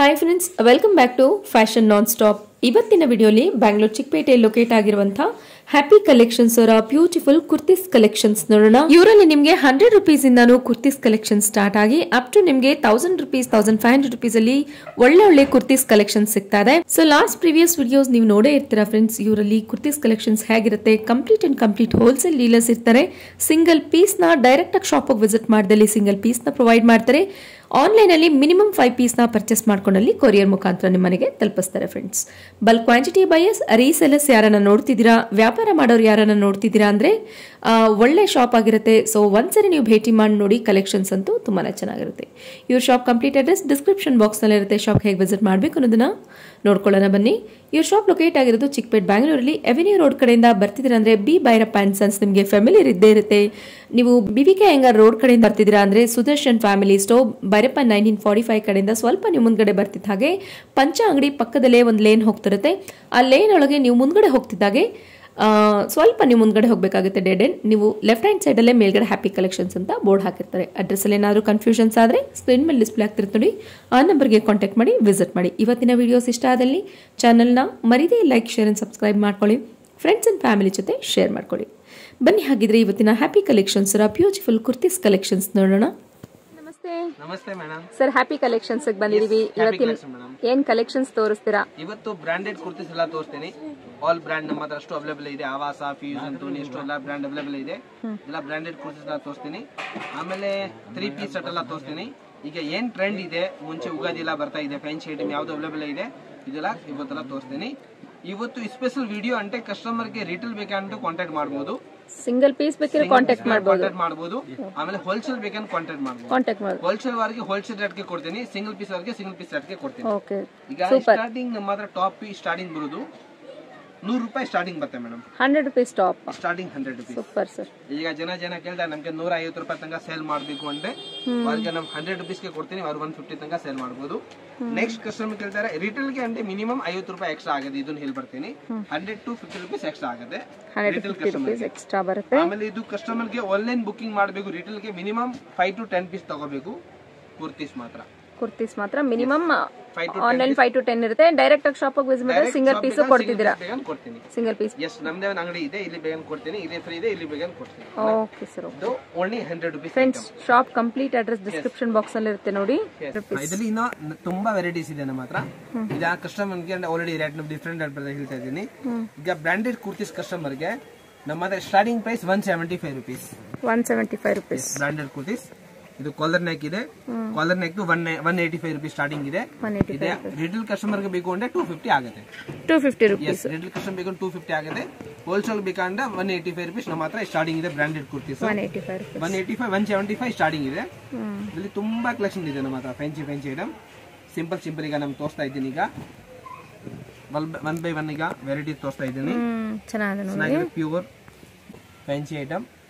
Hi friends, welcome back to fashion non stop. ಇವತ್ತಿನ ವಿಡಿಯೋಲಿ Bangalore Chickpet locate ಆಗಿರುವಂತ ಹ್ಯಾಪಿ ಕಲೆಕ್ಷನ್ಸ್ ಅವರ ಬ್ಯೂಟಿಫುಲ್ ಕುರ್ತೀಸ್ ಕಲೆಕ್ಷನ್ಸ್ ನೋಡೋಣ. ಇವರಲ್ಲಿ ನಿಮಗೆ 100 rupees ಇಂದಾನು ಕುರ್ತೀಸ್ ಕಲೆಕ್ಷನ್ ಸ್ಟಾರ್ಟ್ ಆಗಿ ಅಪ್ ಟು ನಿಮಗೆ 1000 rupees 1500 rupees ಅಲ್ಲಿ ಒಳ್ಳೆ ಕುರ್ತೀಸ್ ಕಲೆಕ್ಷನ್ ಸಿಗ್ತಾ ಇದೆ. ಸೊ ಲಾಸ್ಟ್ ಪ್ರೀವಿಯಸ್ ವಿಡಿಯೋಸ್ ನೀವು ನೋಡೇ ಇರ್ತೀರಾ ಫ್ರೆಂಡ್ಸ್. ಇವರಲ್ಲಿ ಕುರ್ತೀಸ್ ಕಲೆಕ್ಷನ್ಸ್ ಹೇಗಿರುತ್ತೆ, ಕಂಪ್ಲೀಟ್ ಹೋಲ್ಸೇಲ್ ಡೀಲರ್ಸ್ ಇರ್ತಾರೆ. ಸಿಂಗಲ್ ಪೀಸ್ ನ ಡೈರೆಕ್ಟ್ ಆಗಿ ಶಾಪ್ ವಿಸಿಟ್ ಮಾಡಿದಲ್ಲಿ ಸಿಂಗಲ್ ಪೀಸ್ ನ ಪ್ರೊವೈಡ್ ಮಾಡ್ತಾರೆ. ಆನ್ಲೈನ್ ಅಲ್ಲಿ ಮಿನಿಮಮ್ 5 ಪೀಸ್ ನ ಪರ್ಚೇಸ್ ಮಾಡ್ಕೊಂಡಲ್ಲಿ ಕೊರಿಯರ್ ಮುಖಾಂತರ ನಿಮ್ಮ ಮನೆಗೆ ತಲುಪಿಸ್ತಾರೆ friends. Bulk quantity buyers, resellers ಯಾರನ್ನ ನೋಡ್ತಿದ್ದೀರಾ, ವ್ಯಾಪಾರ ಮಾಡೋರು ಯಾರನ್ನ ನೋಡ್ತಿದ್ದೀರಾ ಅಂದ್ರೆ ಒಳ್ಳೆ ಶಾಪ್ ಆಗಿರುತ್ತೆ. ಸೊ ಒಂದ್ಸರಿ ನೀವು ಭೇಟಿ ಮಾಡಿ ನೋಡಿ, ಕಲೆಕ್ಷನ್ಸ್ ಅಂತೂ ತುಂಬಾನೇ ಚೆನ್ನಾಗಿರುತ್ತೆ. ಇವ್ರ shop complete address description box ನಲ್ಲಿ ಇರುತ್ತೆ. ಶಾಪ್ ಹೇಗೆ ವಿಸಿಟ್ ಮಾಡಬೇಕು ಅನ್ನೋದನ್ನ ನೋಡ್ಕೊಳ್ಳೋಣ ಬನ್ನಿ. ಇವ್ರ ಶಾಪ್ ಲೊಕೇಟ್ ಆಗಿರೋದು ಚಿಕ್ಕಪೇಟೆ ಬ್ಯಾಂಗ್ಳೂರಲ್ಲಿ ಎವೆನ್ಯೂ ರೋಡ್ ಕಡೆಯಿಂದ ಬರ್ತಿದ್ದೀರಾ ಅಂದ್ರೆ ಬಿ ಭೈರಪ್ಪ ಅಂಡ್ ಸನ್ಸ್ ನಿಮಗೆ ಫ್ಯಾಮಿಲಿಯರ್ ಇದ್ದೇ ಇರುತ್ತೆ. ನೀವು ಬಿವಿಕೆ ಹೆಂಗಾರ್ ರೋಡ್ ಕಡೆಯಿಂದ ಬರ್ತಿದ್ದೀರಾ ಅಂದ್ರೆ ಸುದರ್ಶನ್ ಫ್ಯಾಮಿಲಿ ಸ್ಟೋವ್ ಭೈರಪ್ಪ 1945 ಕಡೆಯಿಂದ ಸ್ವಲ್ಪ ನೀವು ಮುಂದ್ಗಡೆ ಬರ್ತಿದ್ದ ಹಾಗೆ ಪಂಚ ಅಂಗಡಿ ಪಕ್ಕದಲ್ಲೇ ಒಂದು ಲೇನ್ ಹೋಗ್ತಿರುತ್ತೆ. ಆ ಲೇನ್ ಒಳಗೆ ನೀವು ಮುಂದ್ಗಡೆ ಹೋಗ್ತಿದ್ದಾಗೆ ಸ್ವಲ್ಪ ನೀವು ಮುಂದ್ಗಡೆ ಹೋಗಬೇಕಾಗುತ್ತೆ. ಡೆಡ್ ಎಂಡ್ ನೀವು ಲೆಫ್ಟ್ ಹ್ಯಾಂಡ್ ಸೈಡ್ ಅಲ್ಲೇ ಮೇಲ್ಗಡೆ ಹ್ಯಾಪಿ ಕಲೆಕ್ಷನ್ಸ್ ಅಂತ ಬೋರ್ಡ್ ಹಾಕಿರ್ತಾರೆ. ಅಡ್ರೆಸ್ ಅಲ್ಲಿ ಏನಾದರೂ ಕನ್ಫ್ಯೂಷನ್ಸ್ ಆದ್ರೆ ಸ್ಕ್ರೀನ್ ಮೇಲೆ ಡಿಸ್ಪ್ಲೇ ಆಗ್ತಿರುತ್ತೆ ನೋಡಿ, ಆ ನಂಬರ್ಗೆ ಕಾಂಟ್ಯಾಕ್ಟ್ ಮಾಡಿ ವಿಸಿಟ್ ಮಾಡಿ. ಇವತ್ತಿನ ವಿಡಿಯೋಸ್ ಇಷ್ಟ ಆದಲ್ಲಿ ಚಾನಲ್ನ ಮರಿದೇ ಲೈಕ್, ಶೇರ್ ಅಂಡ್ ಸಬ್ಸ್ಕ್ರೈಬ್ ಮಾಡ್ಕೊಳ್ಳಿ. ಫ್ರೆಂಡ್ಸ್ ಅಂಡ್ ಫ್ಯಾಮಿಲಿ ಜೊತೆ ಶೇರ್ ಮಾಡ್ಕೊಳ್ಳಿ. ಬನ್ನಿ ಹಾಗಿದ್ರೆ ಇವತ್ತಿನ happy collections beautiful kurtis collections ನೋಡೋಣ. ನಮಸ್ತೆ ಮೇಡಮ್. ಸರ್, ಹ್ಯಾಪಿ ಕಲೆಕ್ಷನ್ಸ್ ಬಂದಿದೀವಿ. ಇವತ್ತಿನ ಏನ್ ಕಲೆಕ್ಷನ್ಸ್ ತೋರಿಸ್ತೀರಾ? ಇವತ್ತು ಬ್ರಾಂಡೆಡ್ ಕುರ್ತೀಸ್ ಎಲ್ಲ ತೋರಿಸ್ತೀನಿ. ಆಲ್ ಬ್ರಾಂಡ್ ನಮ್ಮ ಹತ್ರ ಅಷ್ಟು ಅವೈಲೇಬಲ್ ಇದೆ. ಆವಾಸ, ಫ್ಯೂಷನ್, ಟೂನಿ ಎಷ್ಟು ಎಲ್ಲ ಬ್ರಾಂಡ್ ಅವೈಲೇಬಲ್ ಇದೆ. ಎಲ್ಲ ಬ್ರಾಂಡೆಡ್ ಕುರ್ತೀಸ್ ಎಲ್ಲ ತೋರಿಸ್ತೀನಿ. ಆಮೇಲೆ 3 ಪೀಸ್ ಸೆಟ್ ಎಲ್ಲ ತೋರಿಸ್ತೀನಿ. ಈಗ ಏನ್ ಟ್ರೆಂಡ್ ಇದೆ, ಮುಂಚೆ ಉಗಾದಿ ಎಲ್ಲ ಬರ್ತಾ ಇದೆ, ಫ್ಯಾನ್ಸಿ ಐಟಮ್ ಯಾವ್ದು ಅವೈಲೇಬಲ್ ಇದೆ ಇದೆಲ್ಲ ಇವತ್ತೆಲ್ಲ ತೋರಿಸ್ತೀನಿ. ಇವತ್ತು ಸ್ಪೆಷಲ್ ವಿಡಿಯೋ ಅಂದ್ರೆ ಕಸ್ಟಮರ್ ಗೆ ರಿಟೇಲ್ ಬೇಕಂತ ಕಾಂಟ್ಯಾಕ್ಟ್ ಮಾಡಬಹುದು, ಸಿಂಗಲ್ ಪೀಸ್ ಬೇಕಿದ್ರೆ ಕಾಂಟ್ಯಾಕ್ಟ್ ಮಾಡಬಹುದು. ಆಮೇಲೆ ಹೋಲ್ಸೇಲ್ ಬೇಕಂತ ಕಾಂಟ್ಯಾಕ್ಟ್ ಮಾಡಬಹುದು. ಹೋಲ್ಸೇಲ್ ವರೆಗೆ ಹೋಲ್ಸೇಲ್ ರೇಟ್ ಗೆ ಕೊಡ್ತೀನಿ, ಸಿಂಗಲ್ ಪೀಸ್ ವರೆಗೆ ಸಿಂಗಲ್ ಪೀಸ್ ರೇಟ್ ಗೆ ಕೊಡ್ತೀನಿ. ಈಗ ಸ್ಟಾರ್ಟಿಂಗ್ ನಮ್ಮ ಹತ್ರ ಟಾಪ್ ಪೀಸ್ ಸ್ಟಾರ್ಟಿಂಗ್ ಬರೋದು 100 ರೂಪಾಯಿ ಸ್ಟಾರ್ಟಿಂಗ್ ಬರುತ್ತೆ ಮೇಡಮ್. 100 rupees ಟಾಪ್ ಸ್ಟಾರ್ಟಿಂಗ್ 100 ರೂಪಾಯಿ. Super sir. ಈಗ ಜನ ಕೇಳ್ತಾರೆ ನಮ್ಗೆ 150 ರೂಪಾಯಿ ತನಕ ಸೇಲ್ ಮಾಡಬೇಕು ಅಂದ್ರೆ ಅವ್ರಿಗೆ ನಮ್ 100 rupees ಗೆ ಕೊಡ್ತೀನಿ, ಅವ್ರು 150 ತನಕ ಸೇಲ್ ಮಾಡಬಹುದು. ನೆಕ್ಸ್ಟ್ ಕಸ್ಟಮರ್ ಕೇಳ್ತಾರೆ ರಿಟೇಲ್ ಗೆ ಅಂದ್ರೆ ಮಿನಿಮಮ್ 50 ರೂಪಾಯಿ ಎಕ್ಸ್ಟ್ರಾ ಆಗುತ್ತೆ. ಇದನ್ನ ಹೇಳ್ಬರ್ತೀನಿ, 100 to 50 rupees ಎಕ್ಸ್ಟ್ರಾ ಆಗುತ್ತೆ ರಿಟೇಲ್ ಕಸ್ಟಮರ್ ಎಕ್ಸ್ಟ್ರಾ ಬರುತ್ತೆ. ಆಮೇಲೆ ಇದು ಕಸ್ಟಮರ್ ಗೆ ಆನ್ಲೈನ್ ಬುಕಿಂಗ್ ಮಾಡಬೇಕು. ರಿಟೇಲ್ ಗೆ ಮಿನಿಮಮ್ 5 to 10 ಪೀಸ್ ತಗೋಬೇಕು. ಕುರ್ತೀಸ್ ಮಾತ್ರ ಮಿನಿಮಮ್ ಆನ್ಲೈನ್ 5 to 10 ಇರುತ್ತೆ. ಡೈರೆಕ್ಟ್ ಆಗಿ ಶಾಪ್ ವಿಸಿಟ್ ಮಾಡಿದ್ರೆ ಸಿಂಗಲ್ ಪೀಸ್ ಕೊಡ್ತಿದ್ದೀರಾ? Single piece. ಎಸ್, ನಮ್ದೇ ಒಂದು ಅಂಗಡಿ ಇದೆ, ಇಲ್ಲಿ ಬೇಗನ್ ಕೊಡ್ತೀನಿ. ಇದೇ ಫ್ರೀ ಇದೆ, ಇಲ್ಲಿ ಬೇಗನ್ ಕೊಡ್ತೀನಿ. Okay sir. ಇದು ಓನ್ಲಿ 100 ರೂಪಾಯಿ. Friends, shop complete address description box ಅಲ್ಲಿ ಇರುತ್ತೆ ನೋಡಿ. ಇದರಲ್ಲಿ ಇನ್ನು ತುಂಬಾ ವೆರೈಟೀಸ್ ಇದೆ ನಮ್ಮ ಹತ್ರ. ಈಗ ಕಸ್ಟಮರ್ ಗೆ ಆಲ್ರೆಡಿ ರೇಟ್ ಡಿಫರೆಂಟ್ ಹೇಳ್ತಾ ಇದ್ದೀನಿ. ಈಗ ಬ್ರಾಂಡೆಡ್ ಕುರ್ತೀಸ್ ಕಸ್ಟಮರ್ ಗೆ ನಮ್ಮ ಹತ್ರ starting price 175 rupees. 175 rupees branded kurtis. ಇದು ಕಾಲರ್ ನೆಕ್ ಇದೆ. ಕಾಲರ್ ನೆಕ್ 185 ರೂಪೀಸ್ ಸ್ಟಾರ್ಟಿಂಗ್ ಇದೆ. ರಿಟೇಲ್ ಕಸ್ಟಮರ್ ಗೆ ಬೇಕು ಅಂದ್ರೆ 250 ಆಗುತ್ತೆ. 250 ರೂಪೀಸ್. ರಿಟೇಲ್ ಕಸ್ಟಮರ್ ಬೇಕು 250 ಆಗುತ್ತೆ. ಹೋಲ್ಸೇಲ್ ಬೇಕಂದ್ರೆ 185 ರೂಪೀಸ್ ನಮ್ಮ ಹತ್ರ ಸ್ಟಾರ್ಟಿಂಗ್ ಇದೆ. ಬ್ರಾಂಡೆಡ್ ಕುರ್ತೀಸ್ 185, 175 ಸ್ಟಾರ್ಟಿಂಗ್ ಇದೆ. ಇಲ್ಲಿ ತುಂಬಾ ಕಲೆಕ್ಷನ್ ಇದೆ ನಮ್ಮ ಹತ್ರ. ಫ್ಯಾನ್ಸಿ ಐಟಮ್ ಸಿಂಪಲ್ ಈಗ ನಾನು ತೋರಿಸ್ತಾ ಇದ್ದೀನಿ. ಈಗ 1 by 1 ಈಗ ವೆರೈಟಿ ತೋರಿಸ್ತಾ ಇದ್ದೀನಿ. ಚೆನ್ನಾಗಿದೆ. ಪ್ಯೂರ್ ಫ್ಯಾನ್ಸಿ ಐಟಮ್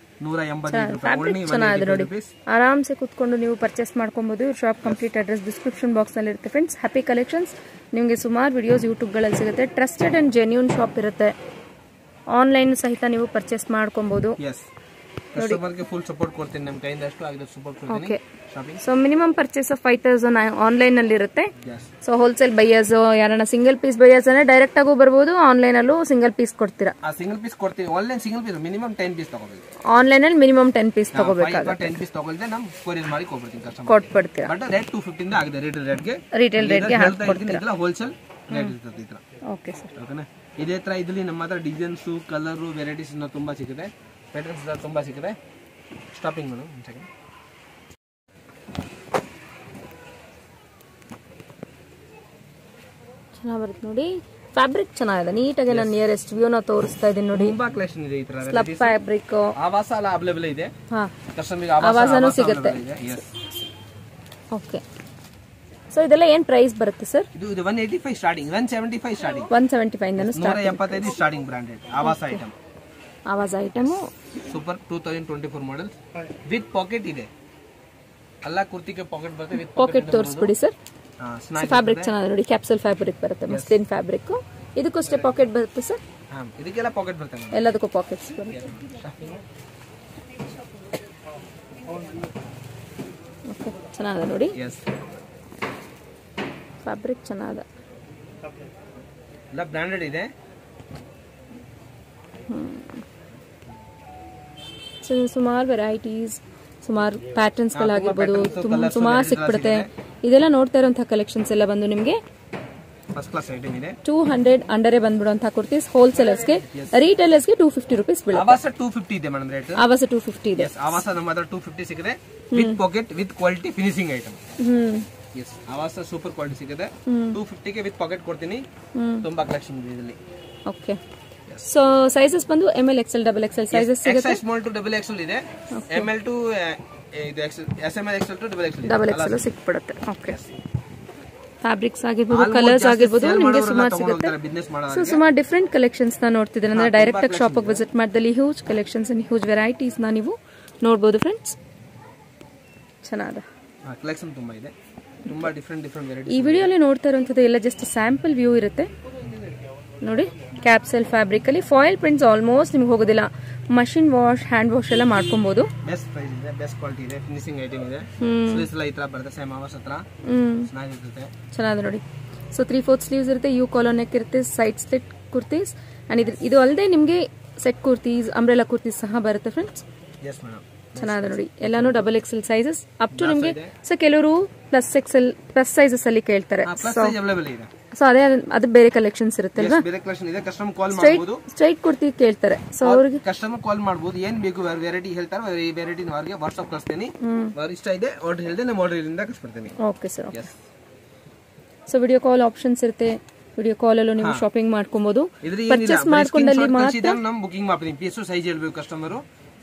185 ರೂಪಾಯಿ. ಆರಾಮ್ಸೆ ಕುತ್ಕೊಂಡು ನೀವು ಪರ್ಚೇಸ್ ಮಾಡ್ಕೊಬಹುದು. Shop complete address description box ನಲ್ಲಿ ಇರುತ್ತೆ ಫ್ರೆಂಡ್ಸ್. ಹ್ಯಾಪಿ ಕಲೆಕ್ಷನ್ಸ್ ನಿಮಗೆ ಸುಮಾರು ವಿಡಿಯೋಸ್ ಯೂಟ್ಯೂಬ್ ಗಳಲ್ಲಿ ಸಿಗುತ್ತೆ. ಟ್ರಸ್ಟೆಡ್ ಅಂಡ್ ಜೆನ್ಯೂನ್ ಶಾಪ್ ಇರುತ್ತೆ. ಆನ್ಲೈನ್ ಸಹಿತ ನೀವು ಪರ್ಚೇಸ್ ಮಾಡ್ಕೊಬಹುದು. ಕಸ್ಟಮರ್ ಗೆ ಫುಲ್ ಸಪೋರ್ಟ್ ಕೊಡ್ತೀನಿ, ನಮ್ಮ ಕೈಯಿಂದ ಅಷ್ಟು ಆಗಿದೆ ಸಪೋರ್ಟ್ ಕೊಡ್ತೀನಿ. So minimum purchase of 5000 online ಅಲ್ಲಿ ಇರುತ್ತೆ. ಸೊ ಹೋಲ್ಸೇಲ್ ಬೈಯರ್ಸ್ ಯಾರನ್ನ ಸಿಂಗಲ್ ಪೀಸ್ ಬೈಯರ್ಸ್ ಅಂದ್ರೆ ಡೈರೆಕ್ಟ್ ಆಗು ಬರಬಹುದು. ಆನ್ಲೈನ್ ಅಲ್ಲೂ ಸಿಂಗಲ್ ಪೀಸ್ ಕೊಡ್ತೀರಾ? ಸಿಂಗಲ್ ಪೀಸ್ ಕೊಡ್ತೀವಿ. Online single piece minimum 10 piece ತಗೋಬೇಕು. ಆನ್ಲೈನ್ ಅಲ್ಲಿ ಮಿನಿಮಮ್ 10 ಪೀಸ್ ತಗೋಬೇಕಾಗುತ್ತೆ. 10 ಪೀಸ್ ತಗೊಳ್ದೆ ನಾವು ಕೊರಿಯರ್ ಮಾಡಿ ಕೊಡ್ತೀನಿ ಕಸ್ಟಮರ್ ಕೊಟ್ಬಿಡ್ತೀರಾ. ಬಟ್ ರೇಟ್ 250 ಇಂದ ಆಗಿದೆ. ರಿಟೇಲ್ ರೇಟ್ ಗೆ ಹಾಕ್ಕೊಡ್ತೀರಾ? ಹೋಲ್ಸೇಲ್ ರೇಟ್ ಇರ್ತದೆ ಈ ತರ. Okay sir. ಓಕೆನಾ? ಇದೇ ತರ ಇದರಲ್ಲಿ ನಮ್ಮ ಹತ್ರ ಡಿಸೈನ್ಸ್, ಕಲರ್, ವೆರೈಟೀಸ್ ತುಂಬಾ ಸಿಗುತ್ತೆ. ಪ್ಯಾಟರ್ನ್ಸ್ ತುಂಬಾ ಸಿಗುತ್ತೆ. ಸ್ಟಾಪಿಂಗ್ ಮೇಡಮ್ ಒಂದು ಸೆಕೆಂಡ್. ಚೆನ್ನಾಗಿ ಬರುತ್ತೆ ನೋಡಿ. ಫ್ಯಾಬ್ರಿಕ್ ಚೆನ್ನಾಗಿದೆ, ನೀಟಾಗಿ ನಾನು ನಿಯರೆಸ್ಟ್ ವ್ಯೂನ ತೋರಿಸ್ತಾ ಇದ್ದೀನಿ ನೋಡಿ. ತುಂಬಾ ಕಲೆಕ್ಷನ್ ಇದೆ ಈ ತರ. ಸ್ಲಬ್ ಫ್ಯಾಬ್ರಿಕ್ ಆವಾಸ ಎಲ್ಲ ಅವೈಲೇಬಲ್ ಇದೆ. ಕಸ್ಟಮರ್ ಗೆ ಆವಾಸನೂ ಸಿಗುತ್ತೆ. ಓಕೆ. ಸೊ ಇದೆಲ್ಲ ಏನ್ ಪ್ರೈಸ್ ಬರುತ್ತೆ ಸರ್? ಇದು 185 ಸ್ಟಾರ್ಟಿಂಗ್, 175 ಸ್ಟಾರ್ಟಿಂಗ್, 175 ಇಂದ start. 175 starting branded Avaasa item. Avaasa item super 2024 model with pocket ಇದೆ. ಎಲ್ಲ ಕುರ್ತಿಗೆ ಪಾಕೆಟ್ ಬರುತ್ತೆ. ವಿತ್ ಪಾಕೆಟ್ ತೋರಿಸ್ಬಿಡಿ ಸರ್. ಫ್ಯಾಬ್ರಿಕ್ ಚೆನ್ನಾಗಿದೆ ನೋಡಿ. ಕ್ಯಾಪ್ಸೂಲ್ ಫ್ಯಾಬ್ರಿಕ್ ಬರುತ್ತೆ, ಮಸ್ಲಿನ್ ಫ್ಯಾಬ್ರಿಕ್. ಇದಕ್ಕೂ ಅಷ್ಟೇ ಪಾಕೆಟ್ ಬರುತ್ತೆ ಸರ್? ಇದಕ್ಕೆಲ್ಲ ಪಾಕೆಟ್ ಬರುತ್ತೆ. ಎಲ್ಲದಕ್ಕೂ ಪಾಕೆಟ್ಸ್ ಬರುತ್ತೆ. ಓಕೆ, ಚೆನ್ನಾಗಿದೆ ನೋಡಿ. ಫ್ಯಾಬ್ರಿಕ್ ಚೆನ್ನಾಗಿದೆ, ಎಲ್ಲ ಬ್ರಾಂಡೆಡ್ ಇದೆ. ಸುಮಾರು ವೆರೈಟೀಸ್, ಸುಮಾರು ಪ್ಯಾಟರ್ನ್ಸ್ಗಳಾಗಿರ್ಬೋದು ಸುಮಾರು ಸಿಕ್ಬಿಡುತ್ತೆ. ಇದೆಲ್ಲ ನೋಡ್ತಾ ಇರುವಂತಹ ಕಲೆಕ್ಷನ್ಸ್ ಎಲ್ಲ ಬಂದು ನಿಮಗೆ ಫಸ್ಟ್ ಕ್ಲಾಸ್ ಐಟಮ್ ಇದೆ. 200 ಅಂಡರೇ ಬಂದ್ಬಿಡುವಂತಹ ಕುರ್ತೀಸ್. ಹೋಲ್ಸೇಲರ್ಸ್ಗೆ, ರೀಟೇಲರ್ಸ್ಗೆ 250 rupees ಬೀಳುತ್ತೆ. ಆವಾಸ 250 ಇದೆ ಮೇಡಮ್ ರೇಟ್. ಆವಾಸ 250 ಇದೆ. ಆವಾಸ ನಮ್ಮ ಹತ್ರ 250 ಸಿಗುತ್ತೆ with pocket with quality finishing item. Yes, ಆವಾಸ ಸೂಪರ್ ಕ್ವಾಲಿಟಿ ಸಿಗುತ್ತೆ. 250 ಗೆ ವಿತ್ ಪಾಕೆಟ್ ಕೊಡ್ತೀನಿ. ತುಂಬಾ ಕಲೆಕ್ಷನ್ ಇದೆ ಇದರಲ್ಲಿ. ಓಕೆ, ಸೊ ಸೈಜಸ್ ಬಂದು ML XL double XL sizes ಸಿಗುತ್ತೆ. XL small to double XL ಇದೆ. ML ಟು ಇದು SML XL to double XL double XL ಸಿಕ್ಬಿಡುತ್ತೆ. ಓಕೆ, ಫ್ಯಾಬ್ರಿಕ್ಸ್ ಆಗಿರ್ಬೋದು, ಕಲರ್ಸ್ ಆಗಿರ್ಬೋದು ನಿಮಗೆ ಸುಮಾರು ಸಿಗುತ್ತೆ. ಸೊ ಸುಮಾರು ಡಿಫ್ರೆಂಟ್ ಕಲೆಕ್ಷನ್ಸ್ ನ ನೋಡ್ತಿದ್ದೀರ ಅಂದ್ರೆ ಡೈರೆಕ್ಟ್ ಆಗಿ ಶಾಪ್ ವಿಸಿಟ್ ಮಾಡಿದಲ್ಲಿ huge collections and huge varieties ನ ನೀವು ನೋಡಬಹುದು ಫ್ರೆಂಡ್ಸ್. ಚೆನ್ನಾಗಿದೆ, ಕಲೆಕ್ಷನ್ ತುಂಬಾ ಇದೆ, ತುಂಬಾ ಡಿಫರೆಂಟ್ ವೆರೈಟಿ. ಈ ವಿಡಿಯೋಲಿ ನೋಡ್ತಾ ಇರುವಂತದ್ದು ಎಲ್ಲ ಜಸ್ಟ್ ಸ್ಯಾಂಪಲ್ ವ್ಯೂ ಇರುತ್ತೆ ನೋಡಿ. ಕ್ಯಾಪ್ಸಲ್ ಫ್ಯಾಬ್ರಿಕ್ ಅಲ್ಲಿ ಫಾಯಿಲ್ ಪ್ರಿಂಟ್ಸ್ ಆಲ್ಮೋಸ್ಟ್ ನಿಮ್ಗೆ ಹೋಗೋದಿಲ್ಲ. ಮಷಿನ್ ವಾಶ್, ಹ್ಯಾಂಡ್ ವಾಶ್ ಎಲ್ಲ ಮಾಡ್ಕೊಬಹುದು. ಬೆಸ್ಟ್ ಪ್ರೈಸ್ ಇದೆ, ಬೆಸ್ಟ್ ಕ್ವಾಲಿಟಿ ಇದೆ, ಫಿನಿಶಿಂಗ್ ಐಟಮ್ ಇದೆ. ಸ್ಲೀವ್ಸ್ ಎಲ್ಲ ಈ ತರ ಬರುತ್ತೆ, ಸೇಮ್ ಆವಾಸ್ ಹತ್ರ ಚೆನ್ನಾಗಿರುತ್ತೆ. ಚೆನ್ನಾಗಿದೆ ನೋಡಿ. ಸೊ 3/4 ಸ್ಲೀವ್ಸ್ ಇರುತ್ತೆ, ಯು ಕಾಲರ್ ನೆಕ್ ಇರುತ್ತೆ, ಸೈಡ್ ಸ್ಲಿಟ್ ಕುರ್ತೀಸ್ ಅಂಡ್ ಇದು ಅಲ್ಲದೆ ನಿಮಗೆ ಸೆಟ್ ಕುರ್ತೀಸ್, ಅಂಬ್ರೆಲಾ ಕುರ್ತೀಸ್ ಸಹ ಬರುತ್ತೆ ಫ್ರೆಂಡ್ಸ್. ಎಸ್ ಮೇಡಮ್, ಚೆನ್ನಾಗಿದೆ ನೋಡಿ. ಎಲ್ಲಾನು double XL sizes up to ನಿಮಗೆ. ಸೊ ಕೆಲವರು ಪ್ಲಸ್ ಸೈಜಸ್ ಅಲ್ಲಿ ಕೇಳ್ತಾರೆ. ಸೊ ಅದೇ ಅದು ಬೇರೆ ಕಲೆಕ್ಷನ್ಸ್ ಇರುತ್ತೆ ಅಲ್ವಾ? ಬೇರೆ ಕಲೆಕ್ಷನ್ ಇದೆ. ಕಸ್ಟಮರ್ ಕಾಲ್ ಮಾಡಬಹುದು, ಸ್ಟ್ರೈಟ್ ಕುರ್ತಿ ಕೇಳ್ತಾರೆ. ಸೊ ಅವರಿಗೆ ಕಸ್ಟಮರ್ ಕಾಲ್ ಮಾಡಬಹುದು, ಏನ್ ಬೇಕು ವೆರೈಟಿ ಹೇಳ್ತಾರೆ, ಈ ವೆರೈಟಿ ಅವರಿಗೆ ವಾಟ್ಸ್ಆಪ್ ಕಳಿಸ್ತೀನಿ. ಅವ್ರ ಇಷ್ಟ ಇದೆ ಆರ್ಡರ್ ಹೇಳಿದ್ರೆ ನಾನು ಆರ್ಡರ್ ಇಂದ ಕಳಿಸ್ಕೊಡ್ತೀನಿ. Okay sir. So video call options ಇರುತ್ತೆ, ವಿಡಿಯೋ ಕಾಲ್ ಅಲ್ಲೂ ನೀವು ಶಾಪಿಂಗ್ ಮಾಡ್ಕೊಬಹುದು. ಪರ್ಚೇಸ್ ಮಾಡ್ಕೊಂಡಲ್ಲಿ ಮಾತ್ರ ನಮ್ ಬುಕಿಂಗ್ ಮಾಡ್ತೀನಿ. ಪೀಸ್ ಸೈಜ್ ಹೇಳ್ಬೇಕು ಕಸ್ಟಮರ್,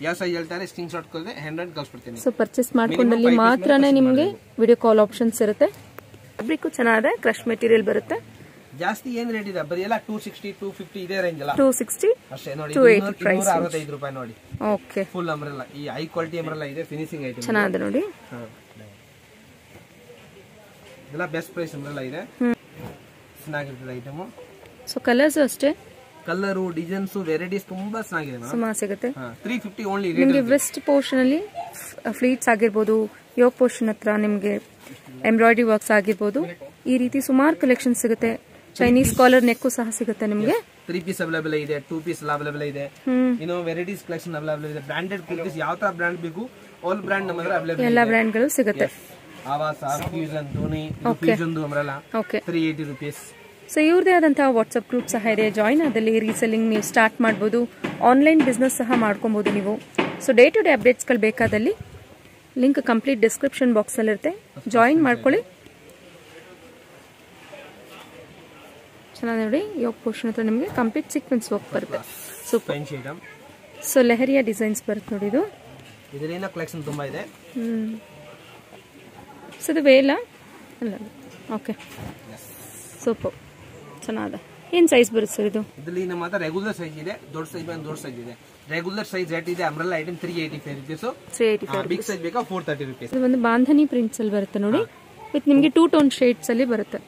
ಯಾವ ಸೈಜ್ ಹೇಳ್ತಾರೆ ಸ್ಕ್ರೀನ್ ಶಾಟ್ ಕೊಡದೆ ಹ್ಯಾಂಡ್ ಕಳಿಸ್ಬಿಡ್ತೀನಿ. ಸೊ ಪರ್ಚೇಸ್ ಮಾಡ್ಕೊಂಡಲ್ಲಿ ಮಾತ್ರನೇ ನಿಮಗೆ ವಿಡಿಯೋ ಕಾಲ್ ಆಪ್ಷನ್ಸ್ ಇರುತ್ತೆ. ಫ್ಯಾಬ್ರಿಕ್ ಚೆನ್ನಾಗಿದೆ, ಕ್ರಶ್ ಮೆಟೀರಿಯಲ್ ಬರುತ್ತೆ. ಜಾಸ್ತಿ ಏನ್ ರೇಟ್ ಇದೆ ಬರೀ ಎಲ್ಲ 260 250 ಇದೇ ರೇಂಜ್ ಅಲ್ಲ. 260 ಅಷ್ಟೇ ನೋಡಿ. 265 ರೂಪಾಯಿ ನೋಡಿ. ಓಕೆ, ಫುಲ್ ಅಂಬ್ರೆಲಾ, ಈ ಹೈ ಕ್ವಾಲಿಟಿ ಅಂಬ್ರೆಲಾ ಇದೆ, ಫಿನಿಶಿಂಗ್ ಐಟಮ್ ಚೆನ್ನಾಗಿದೆ ನೋಡಿ. ಇದೆಲ್ಲ ಬೆಸ್ಟ್ ಪ್ರೈಸ್ ಅಂಬ್ರೆಲಾ ಇದೆ, ಚೆನ್ನಾಗಿರ್ತದೆ ಐಟಮ್. ಸೊ ಕಲರ್ಸ್ ಅಷ್ಟೇ, ಕಲರು, ಡಿಸೈನ್ಸ್, ವೆರೈಟೀಸ್ ತುಂಬಾ ಚೆನ್ನಾಗಿದೆ ಮೇಡಮ್. ಸುಮಾರು ಸಿಗುತ್ತೆ. 350 ಓನ್ಲಿ. ನಿಮಗೆ ವೆಸ್ಟ್ ಪೋರ್ಷನ್ ಅಲ್ಲಿ ಫ್ಲೀಟ್ಸ್ ಆಗಿರ್ಬೋದು, ಯೋಗ್ ಪೋರ್ಷನ್ ಹತ್ರ ನಿಮಗೆ ಎಂಬ್ರಾಯ್ಡರಿ ವರ್ಕ್ಸ್ ಆಗಿರ್ಬೋದು, ಈ ರೀತಿ ಸುಮಾರು ಕಲೆಕ್ಷನ್ ಸಿಗುತ್ತೆ. ಚೈನೀಸ್ ಕಾಲರ್ ನೆಕ್ ಸಹ ಸಿಗುತ್ತೆ ನಿಮಗೆ. 3 ಪೀಸ್ ಅವೈಲೇಬಲ್ ಇದೆ, 2 ಪೀಸ್ ಅವೈಲೇಬಲ್ ಇದೆ. ಇನ್ನು ವೆರೈಟೀಸ್ ಕಲೆಕ್ಷನ್ ಅವೈಲೇಬಲ್ ಇದೆ. ಬ್ರಾಂಡೆಡ್ ಕುರ್ತೀಸ್ ಯಾವ ತರ ಬ್ರಾಂಡ್ ಬೇಕು ಆಲ್ ಬ್ರಾಂಡ್ ನಮ್ಮ ಹತ್ರ ಅವೈಲೇಬಲ್ ಇದೆ. ಎಲ್ಲ ಬ್ರಾಂಡ್ ಗಳು ಸಿಗುತ್ತೆ. Avaasa, fusion, Dhoni, fusion umbrella 380 rupees. So ಇವ್ರದೇ ಆದಂತಹ ವಾಟ್ಸ್ಆಪ್ ಗ್ರೂಪ್ ಸಹ ಇದೆ, ಜಾಯಿನ್ ಆದಲ್ಲಿ ರೀಸೆಲ್ಲಿಂಗ್ ನೀವು ಸ್ಟಾರ್ಟ್ ಮಾಡ್ಬೋದು. ಆನ್ಲೈನ್ ಬಿಸ್ನೆಸ್ ಸಹ ಮಾಡ್ಕೊಬಹುದು ನೀವು. ಸೊ ಡೇ ಟು ಡೇ ಅಪ್ಡೇಟ್ಸ್ಗಳು ಬೇಕಾದಲ್ಲಿ ಲಿಂಕ್ ಕಂಪ್ಲೀಟ್ ಡಿಸ್ಕ್ರಿಪ್ಷನ್ ಬಾಕ್ಸ್ ಅಲ್ಲಿ ಇರುತ್ತೆ, ಜಾಯಿನ್ ಮಾಡ್ಕೊಳ್ಳಿ. ಚೆನ್ನಾಗಿ ನೋಡಿ. ಯೋಗ್ ಪೋರ್ಷನ್ ಹತ್ರ ನಿಮಗೆ ಕಂಪ್ಲೀಟ್ ಸೀಕ್ವೆನ್ಸ್ ವರ್ಕ್ ಬರುತ್ತೆ. ಸೂಪರ್. ಸೊ ಲೆಹರಿಯಾ ಡಿಸೈನ್ಸ್ ಬರುತ್ತೆ ನೋಡಿ. ಇದು ಇದರಿಂದ ಕಲೆಕ್ಷನ್ ತುಂಬಾ ಇದೆ. ಸೊ ಇದು ವೇಲ ಅಲ್ಲ. ಓಕೆ, ಸೂಪರ್, ಚೆನ್ನಾಗಿದೆ. ಏನ್ ಸೈಜ್ ಬರುತ್ತೆ ಸರ್ ಇದು? ಇದರಲ್ಲಿ ನಮ್ಮ ಹತ್ರ ರೆಗ್ಯುಲರ್ ಸೈಜ್ ಇದೆ, ದೊಡ್ಡ ಸೈಜ್ ಬಂದು ದೊಡ್ಡ ಸೈಜ್ ಇದೆ. ರೆಗ್ಯುಲರ್ ಸೈಜ್ ರೇಟ್ ಇದೆ umbrella item 385 rupees. 385. Big size ಬೇಕಾ 430 ರೂಪೀಸ್. ಇದು ಒಂದು ಬಾಂಧನಿ ಪ್ರಿಂಟ್ಸ್ ಅಲ್ಲಿ ಬರುತ್ತೆ ನೋಡಿ, ವಿತ್ ನಿಮಗೆ 2 ಟೋನ್ ಶೇಡ್ಸ್ ಅಲ್ಲಿ ಬರುತ್ತೆ.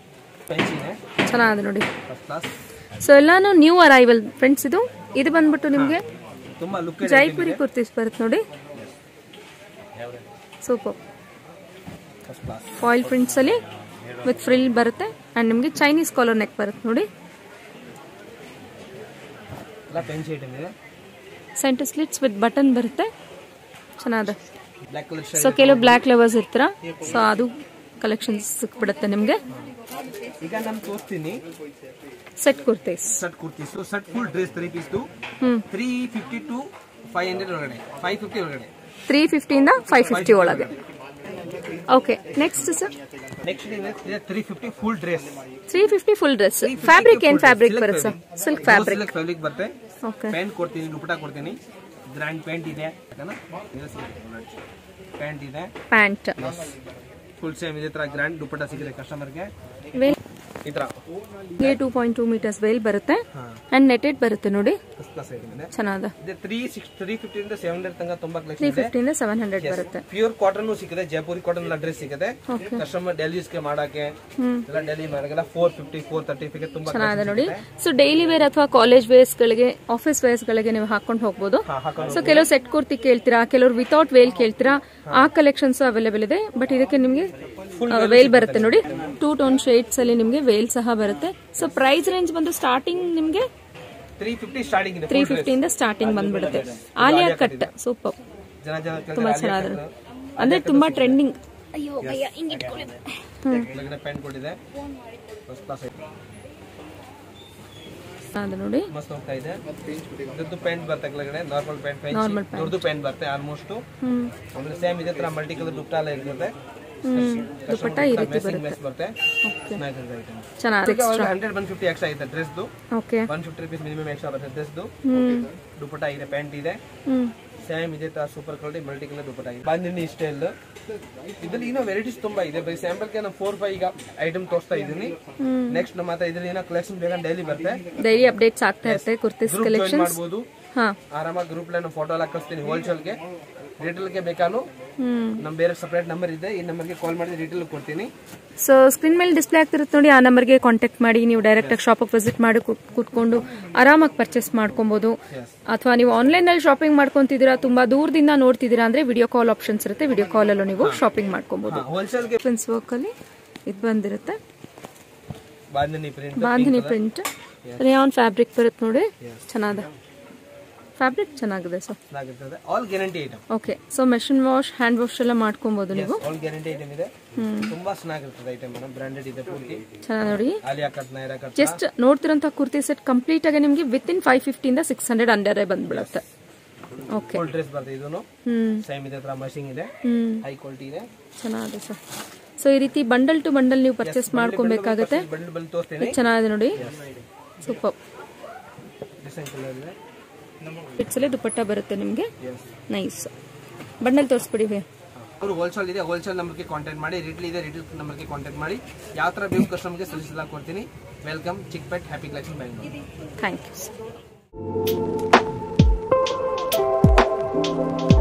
ಚೆನ್ನಾಗಿದೆ ನೋಡಿ. ಸೊ ಎಲ್ಲಾನು ನ್ಯೂ ಅರೈವಲ್ ಫ್ರೆಂಡ್ಸ್. ಇದು ಬಂದ್ಬಿಟ್ಟು ನಿಮಗೆ ತುಂಬಾ ಲುಕ್ ಜೈಪುರಿ ಕುರ್ತೀಸ್ ಬರುತ್ತೆ ನೋಡಿ. ಸೂಪರ್. ಫಾಯಿಲ್ ಪ್ರಿಂಟ್ಸ್ ಅಲ್ಲಿ ವಿತ್ ಫ್ರಿಲ್ ಬರುತ್ತೆ ಅಂಡ್ ನಿಮಗೆ ಚೈನೀಸ್ ಕಾಲರ್ ನೆಕ್ ಬರುತ್ತೆ ನೋಡಿ. ಸೆಂಟರ್ ಸ್ಲಿಟ್ಸ್ ವಿತ್ ಬಟನ್ ಬರುತ್ತೆ, ಚೆನ್ನಾಗಿದೆ. ಸೊ ಕೆಲವು ಬ್ಲಾಕ್ ಲವರ್ಸ್ ಇರ್ತೀರಾ, ಸೊ ಅದು ಕಲೆಕ್ಷನ್ಸ್ ಸಿಕ್ಬಿಡುತ್ತೆ ನಿಮ್ಗೆ. ಈಗ ನಾನು ತೋರಿಸ್ತೀನಿ set kurtis. Set full dress 3 piece 350 to 500 ಒಳಗಡೆ, 550 ಒಳಗಡೆ. 350 ಇಂದ 550 ಒಳಗೆ. Okay, next sir. ನೆಕ್ಸ್ಟ್ ಇದೆ 350 full dress. 350 full dress. Fabric ಏನ್ ಫ್ಯಾಬ್ರಿಕ್ ಬರುತ್ತೆ ಸರ್? Silk fabric. ಫ್ಯಾಬ್ರಿಕ್ ಬರುತ್ತೆ. ಓಕೆ, ಪ್ಯಾಂಟ್ ಕೊಡ್ತೀನಿ, ದುಪಟ್ಟಾ ಕೊಡ್ತೀನಿ. ಗ್ರ್ಯಾಂಡ್ ಪ್ಯಾಂಟ್ ಇದೆ, ಪ್ಯಾಂಟ್ ಇದೆ, ಪ್ಯಾಂಟ್ ಫುಲ್ ಸೇಮ್ ಇದೆ ತರ ಗ್ರ್ಯಾಂಡ್ ದುಪಟ್ಟಾ ಸಿಗುತ್ತೆ ಕಸ್ಟಮರ್ ಗೆ. ಈ ತರ 2.2 ಮೀಟರ್ಸ್ ವೇಲ್ ಬರುತ್ತೆ ಅಂಡ್ ನೆಟೆಡ್ ಬರುತ್ತೆ ನೋಡಿ, ಚೆನ್ನಾಗಿದೆ. 350 ಇಂದ 700 ತನಕ ತುಂಬಾ ಕಲೆಕ್ಷನ್ ಇದೆ. 350 ಇಂದ 700 ಬರುತ್ತೆ. ಪ್ಯೂರ್ ಕಾಟನ್ ಸಿಗುತ್ತೆ, ಜೈಪುರಿ ಕಾಟನ್ ಡ್ರೆಸ್ ಸಿಗುತ್ತೆ. ಕಸ್ಟಮರ್ ಡೈಲಿ ಯೂಸ್ ಗೆ ಮಾಡಕ್ಕೆ ಎಲ್ಲ ಡೈಲಿ ಮಾಡಕ್ಕೆ 450 430 ಗೆ ತುಂಬಾ ಚೆನ್ನಾಗಿದೆ ನೋಡಿ. ಸೊ ಡೈಲಿ ವೇರ್ ಅಥವಾ ಕಾಲೇಜ್ ವೇರ್ಸ್ ಗಳಿಗೆ, ಆಫೀಸ್ ವೇರ್ಸ್ ಗಳಿಗೆ ನೀವು ಹಾಕೊಂಡು ಹೋಗಬಹುದು. ಸೊ ಕೆಲವು ಸೆಟ್ ಕುರ್ತಿ ಕೇಳ್ತೀರಾ, ಕೆಲವರು ವಿತೌಟ್ ವೇಲ್ ಕೇಳ್ತೀರಾ, ಆ ಕಲೆಕ್ಷನ್ಸ್ ಅವೈಲೇಬಲ್ ಇದೆ. ಬಟ್ ಇದಕ್ಕೆ ನಿಮಗೆ ವೇಲ್ ಬರುತ್ತೆ ನೋಡಿ, 2 ಟೋನ್ ಶೇಡ್ಸ್ ಅಲ್ಲಿ ನಿಮಗೆ ವೇಲ್ ಸಹ ಬರುತ್ತೆ. ಸೊ ಪ್ರೈಸ್ ರೇಂಜ್ ಬಂದು ಸ್ಟಾರ್ಟಿಂಗ್ ನಿಮಗೆ 350 ಇಂದ ಸ್ಟಾರ್ಟಿಂಗ್ ಬಂದ್ಬಿಡುತ್ತೆ. ಆಲಿಯಾ ಕಟ್ ಸೂಪರ್, ತುಂಬಾ ಚೆನ್ನಾಗಿದೆ, ಅಂದ್ರೆ ತುಂಬಾ ಟ್ರೆಂಡಿಂಗ್. ಅಯ್ಯೋ ಭಯ್ಯ ಹಿಂಗೆ ಇಟ್ಕೊಳ್ಳಿ. ಪ್ಯಾಂಟ್ ಕೊಟ್ಟಿದೆ ಫಸ್ಟ್ ಕ್ಲಾಸ್ ಐತೆ, ಅದು ನೋಡಿ ಮಸ್ತ್ ಹೋಗ್ತಾ ಇದೆ. ಇದದ್ದು ಪ್ಯಾಂಟ್ ಬರುತ್ತೆ ಕೆಳಗಡೆ, ನಾರ್ಮಲ್ ಪ್ಯಾಂಟ್, ದೊಡ್ಡದು ಪ್ಯಾಂಟ್ ಬರುತ್ತೆ ಆಲ್ಮೋಸ್ಟ್. ಆಮೇಲೆ ಸೇಮ್ ಇದೇ ತರ ಮಲ್ಟಿ ಕಲರ್ ದುಪ್ಪಟ್ಟ ಎಲ್ಲ ಇರುತ್ತೆ. ದುಪ್ಪಟ್ಟ ಈ ರೀತಿ ಬರುತ್ತೆ. ಚೆನ್ನಾಗಿದೆ. 150 ಎಕ್ಸ್ಟ್ರಾ ಇದೆ ಡ್ರೆಸ್ ದು. ಓಕೆ, 150 ರೂಪೀಸ್ ಮಿನಿಮಮ್ ಎಕ್ಸ್ಟ್ರಾ ಬರುತ್ತೆ ಡ್ರೆಸ್ ದು. ದುಪ್ಪಟ್ಟ ಇದೆ, ಪ್ಯಾಂಟ್ ಇದೆ, ಸೇಮ್ ಇದೇ ತರ ಸೂಪರ್ ಕ್ವಾಲಿಟಿ ಮಲ್ಟಿ ಕಲರ್ ದುಪ್ಪಟ್ಟ ಇದೆ. ಬಾಂದಿನಿ ಸ್ಟೈಲ್ ಇದ್ರಲ್ಲಿ ಇನ್ನೂ ವೆರೈಟೀಸ್ ತುಂಬಾ ಇದೆ. ಬೈ ಸ್ಯಾಂಪಲ್ ಗೆ ನಾನು 4-5 ಈಗ ಐಟಮ್ ತೋರಿಸ್ತಾ ಇದ್ದೀನಿ. ನೆಕ್ಸ್ಟ್ ನಮ್ಮ ಹತ್ರ ಇದ್ರಲ್ಲಿ ಏನೋ ಕಲೆಕ್ಷನ್ ಬೇಕಾ ಡೈಲಿ ಬರುತ್ತೆ, ಡೈಲಿ ಅಪ್ಡೇಟ್ಸ್ ಆಗ್ತಾ ಇರುತ್ತೆ. ಕುರ್ತೀಸ್ ಕಲೆಕ್ಷನ್ಸ್ ಮಾಡಬಹುದು. ಆರಾಮಾಗಿ ಗ್ರೂಪ್ ನಾನು ಫೋಟೋ ಎಲ್ಲ ಕಳಿಸ್ತೀನಿ. ಹೋಲ್ಸೇಲ್ ಗೆ ರಿಟೇಲ್ ಗೆ ಬೇಕಾನು ನಮ್ ಬೇರೆ ಸಪರೇಟ್ ನಂಬರ್ ಇದೆ, ಈ ನಂಬರ್ಗೆ ಕಾಲ್ ಮಾಡಿ ರಿಟೇಲ್ ಕೊಡ್ತೀನಿ. ಸೊ ಸ್ಕ್ರೀನ್ ಮೇಲೆ ಡಿಸ್ಪ್ಲೇ ಆಗ್ತಿರುತ್ತೆ ನೋಡಿ, ಆ ನಂಬರ್ಗೆ ಕಾಂಟ್ಯಾಕ್ಟ್ ಮಾಡಿ ನೀವು ಡೈರೆಕ್ಟ್ ಆಗಿ ಶಾಪಿಗೆ ವಿಸಿಟ್ ಮಾಡಿ ಕುತ್ಕೊಂಡು ಆರಾಮಾಗಿ ಪರ್ಚೇಸ್ ಮಾಡ್ಕೊಬಹುದು. ಅಥವಾ ನೀವು ಆನ್ಲೈನ್ ನಲ್ಲಿ ಶಾಪಿಂಗ್ ಮಾಡ್ಕೊಂತಿದ್ದೀರಾ, ತುಂಬಾ ದೂರದಿಂದ ನೋಡ್ತಿದ್ದೀರಾ ಅಂದ್ರೆ ವಿಡಿಯೋ ಕಾಲ್ ಆಪ್ಷನ್ಸ್ ಇರುತ್ತೆ, ವಿಡಿಯೋ ಕಾಲ್ ಅಲ್ಲೂ ನೀವು ಶಾಪಿಂಗ್ ಮಾಡ್ಕೊಬಹುದು. ಹೋಲ್ಸೇಲ್ ಗೆ ಪ್ರಿನ್ಸ್ ವರ್ಕ್ ಅಲ್ಲಿ ಇದು ಬಂದಿರುತ್ತೆ, ಬಾಂಧನಿ ಪ್ರಿಂಟ್ ರೇಯಾನ್ ಫ್ಯಾಬ್ರಿಕ್ ಬರುತ್ತೆ ನೋಡಿ, ಚೆನ್ನಾಗಿದೆ ಫ್ಯಾಬ್ರಿಕ್, ಚೆನ್ನಾಗಿದೆ. So all guarantee item. Okay, so machine wash, hand wash ಎಲ್ಲ ಮಾಡ್ಕೊಬಹುದು ನೀವು. ಆಲ್ ಗ್ಯಾರಂಟಿ ಐಟಮ್ ಇದೆ, ತುಂಬಾ ಚೆನ್ನಾಗಿರ್ತದೆ ಐಟಮ್, ಬ್ರಾಂಡೆಡ್ ಇದೆ ಪೂರ್ತಿ. ಚೆನ್ನಾಗಿ ನೋಡಿ, Alia cut, Naira cut. Just ನೋಡ್ತಿರೋಂತ ಕುರ್ತಿ ಸೆಟ್ ಕಂಪ್ಲೀಟ್ ಆಗಿ ನಿಮಗೆ ವಿತ್ ಇನ್ 550 ಇಂದ 600 ಅಂಡರ್ ಬಂದ್ಬಿಡುತ್ತೆ. ಓಕೆ, ಫುಲ್ ಡ್ರೆಸ್ ಬರುತ್ತೆ ಇದೂನು. ಸೇಮ್ ಇದೆ ತರ ಮಷಿಂಗ್ ಇದೆ, ಹೈ ಕ್ವಾಲಿಟಿ ಇದೆ, ಚೆನ್ನಾಗಿದೆ ಸರ್. ಸೊ ಈ ರೀತಿ ಬಂಡಲ್ ಟು ಬಂಡಲ್ ನೀವು ಪರ್ಚೇಸ್ ಮಾಡ್ಕೊಬೇಕಾಗುತ್ತೆ. ಚೆನ್ನಾಗಿದೆ ನೋಡಿ, ಸೂಪರ್. ಇಟ್ಸಲ್ಲಿ ದುಪ್ಪಟ್ಟ ಬರುತ್ತೆ ನಿಮಗೆ, ನೈಸ್. ಬಂಡಲ್ ತೋರಿಸ್ಬಿಡಿ ಭಯ. ಅವರು ಹೋಲ್ಸೇಲ್ ಇದೆ, ಹೋಲ್ಸೇಲ್ ನಂಬರ್ಗೆ ಕಾಂಟ್ಯಾಕ್ಟ್ ಮಾಡಿ. ರಿಟೇಲ್ ಇದೆ, ರಿಟೇಲ್ ನಂಬರ್ಗೆ ಕಾಂಟ್ಯಾಕ್ಟ್ ಮಾಡಿ. ಯಾವ ತರ ಬೇಕು ಕಸ್ಟಮರ್ಗೆ ಸರ್ವಿಸ್ ಎಲ್ಲ ಕೊಡ್ತೀನಿ. Welcome Chickpet happy collection Bangalore. Thank you.